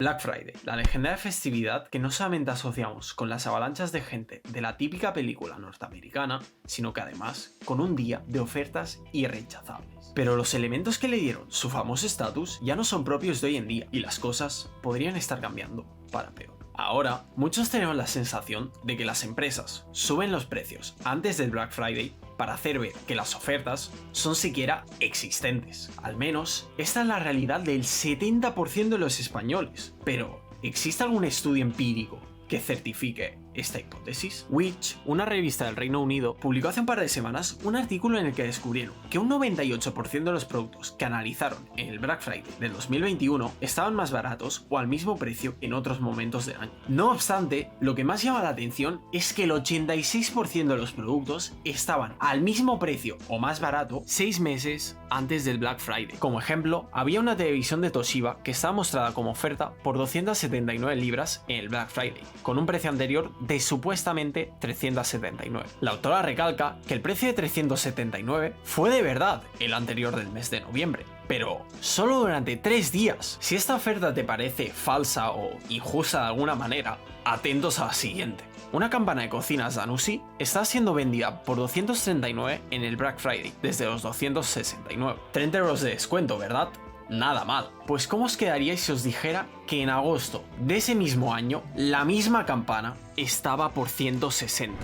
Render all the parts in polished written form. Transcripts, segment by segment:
Black Friday, la legendaria festividad que no solamente asociamos con las avalanchas de gente de la típica película norteamericana, sino que además con un día de ofertas irrechazables. Pero los elementos que le dieron su famoso estatus ya no son propios de hoy en día y las cosas podrían estar cambiando para peor. Ahora, muchos tenemos la sensación de que las empresas suben los precios antes del Black Friday para hacer ver que las ofertas son siquiera existentes. Al menos, esta es la realidad del 70% de los españoles. Pero, ¿existe algún estudio empírico que certifique esta hipótesis? Which, una revista del Reino Unido, publicó hace un par de semanas un artículo en el que descubrieron que un 98% de los productos que analizaron en el Black Friday del 2021 estaban más baratos o al mismo precio en otros momentos del año. No obstante, lo que más llama la atención es que el 86% de los productos estaban al mismo precio o más barato 6 meses antes del Black Friday. Como ejemplo, había una televisión de Toshiba que estaba mostrada como oferta por 279 libras en el Black Friday, con un precio anterior de supuestamente 379. La autora recalca que el precio de 379 fue de verdad el anterior del mes de noviembre, pero solo durante 3 días. Si esta oferta te parece falsa o injusta de alguna manera, atentos a la siguiente. Una campana de cocinas Zanussi está siendo vendida por 239 en el Black Friday, desde los 269. 30 euros de descuento, ¿verdad? Nada mal. Pues ¿cómo os quedaríais si os dijera que en agosto de ese mismo año la misma campana estaba por 160?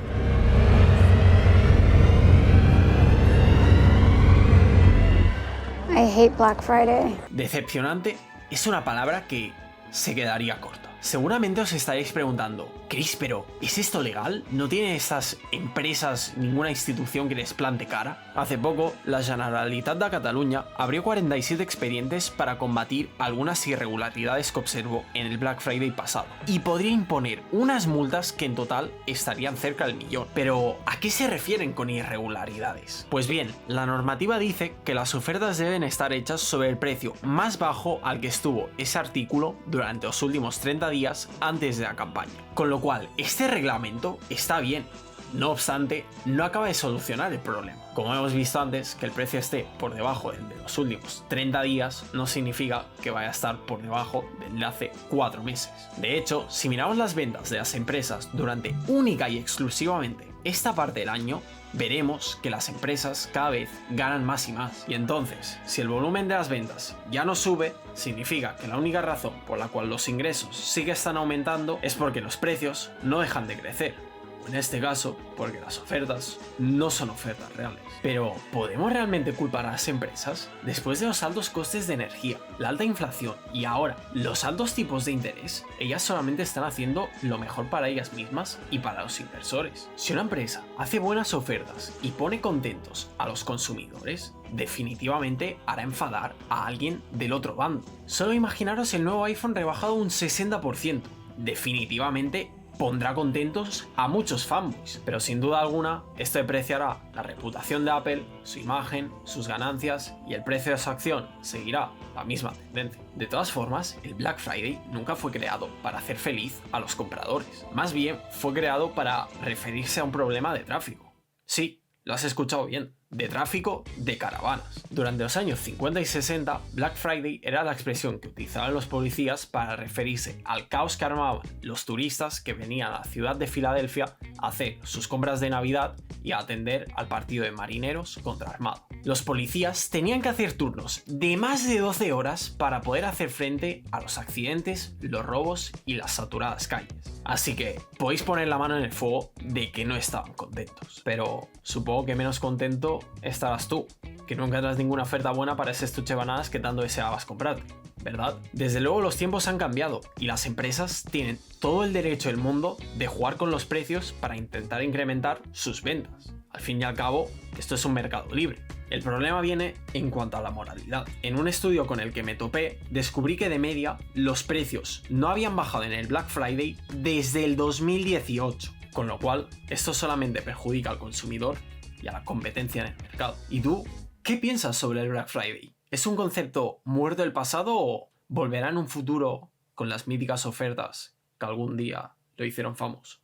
I hate Black Friday. Decepcionante es una palabra que se quedaría corta. Seguramente os estaréis preguntando, Chris, pero ¿es esto legal? ¿No tienen estas empresas ninguna institución que les plante cara? Hace poco, la Generalitat de Catalunya abrió 47 expedientes para combatir algunas irregularidades que observó en el Black Friday pasado, y podría imponer unas multas que en total estarían cerca del 1.000.000. Pero, ¿a qué se refieren con irregularidades? Pues bien, la normativa dice que las ofertas deben estar hechas sobre el precio más bajo al que estuvo ese artículo durante los últimos 30 días antes de la campaña. Con lo cual, este reglamento está bien. No obstante, no acaba de solucionar el problema. Como hemos visto antes, que el precio esté por debajo del de los últimos 30 días no significa que vaya a estar por debajo del de hace 4 meses. De hecho, si miramos las ventas de las empresas durante única y exclusivamente esta parte del año, veremos que las empresas cada vez ganan más y más. Y entonces, si el volumen de las ventas ya no sube, significa que la única razón por la cual los ingresos sí que están aumentando es porque los precios no dejan de crecer. En este caso, porque las ofertas no son ofertas reales. Pero, ¿podemos realmente culpar a las empresas? Después de los altos costes de energía, la alta inflación y ahora los altos tipos de interés, ellas solamente están haciendo lo mejor para ellas mismas y para los inversores. Si una empresa hace buenas ofertas y pone contentos a los consumidores, definitivamente hará enfadar a alguien del otro bando. Solo imaginaros el nuevo iPhone rebajado un 60%. Definitivamente pondrá contentos a muchos fanboys, pero sin duda alguna esto depreciará la reputación de Apple, su imagen, sus ganancias, y el precio de su acción seguirá la misma tendencia. De todas formas, el Black Friday nunca fue creado para hacer feliz a los compradores, más bien fue creado para referirse a un problema de tráfico. Sí, lo has escuchado bien, de tráfico de caravanas. Durante los años 50 y 60, Black Friday era la expresión que utilizaban los policías para referirse al caos que armaban los turistas que venían a la ciudad de Filadelfia a hacer sus compras de Navidad y a atender al partido de Marineros contra Armada. Los policías tenían que hacer turnos de más de 12 horas para poder hacer frente a los accidentes, los robos y las saturadas calles. Así que podéis poner la mano en el fuego de que no estaban contentos. Pero supongo que menos contento estarás tú, que no encuentras ninguna oferta buena para ese estuche de bananas que tanto deseabas comprarte, ¿verdad? Desde luego los tiempos han cambiado y las empresas tienen todo el derecho del mundo de jugar con los precios para intentar incrementar sus ventas. Al fin y al cabo, esto es un mercado libre. El problema viene en cuanto a la moralidad. En un estudio con el que me topé, descubrí que de media los precios no habían bajado en el Black Friday desde el 2018, con lo cual esto solamente perjudica al consumidor y a la competencia en el mercado. ¿Y tú qué piensas sobre el Black Friday? ¿Es un concepto muerto del pasado o volverá en un futuro con las míticas ofertas que algún día lo hicieron famoso?